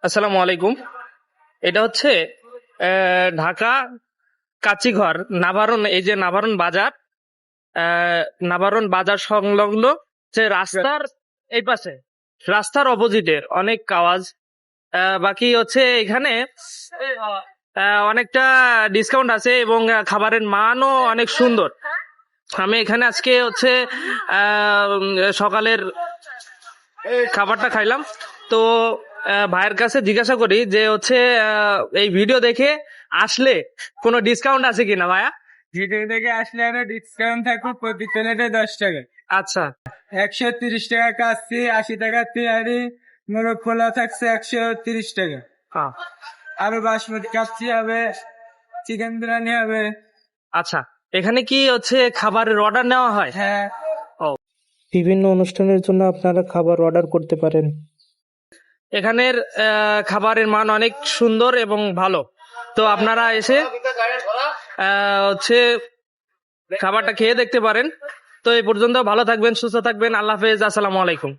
আসসালামু আলাইকুম। এটা হচ্ছে ঢাকা কাচিঘর নাভারণ, এই যে নাভারণ বাজার, নাভারণ বাজার সংলগ্ন যে রাস্তার এই পাশে, রাস্তার অপোজিটে অনেক কাওয়াজ। বাকি হচ্ছে এখানে অনেকটা ডিসকাউন্ট আছে এবং খাবারের মানও অনেক সুন্দর। আমি এখানে আজকে হচ্ছে সকালের খাবারটা খাইলাম। তো ভাইয়ের কাছে জিজ্ঞাসা করি যে হচ্ছে এই ভিডিও দেখে আসলে কোনো ডিসকাউন্ট আছে কিনা ভাইয়া? ভিডিও দেখে আসলে আরো ডিসকাউন্ট থাকবে, প্রতি প্লেটে 10 টাকা। আচ্ছা 130 টাকা কাচ্ছি, 80 টাকা তেহারি, মোরগ পোলা থাকছে 130 টাকা। হ্যাঁ, আরো বাসমতি কাচ্ছি হবে, চিকেন বিরিয়ানি হবে। আচ্ছা এখানে কি হচ্ছে খাবারের অর্ডার নেওয়া হয়? হ্যাঁ, বিভিন্ন অনুষ্ঠানের জন্য আপনারা খাবার অর্ডার করতে পারেন। এখানের খাবারের মান অনেক সুন্দর এবং ভালো। তো আপনারা এসে হচ্ছে খাবারটা খেয়ে দেখতে পারেন। তো এই পর্যন্ত ভালো থাকবেন, সুস্থ থাকবেন। আল্লাহ হাফেজ, আসসালামু আলাইকুম।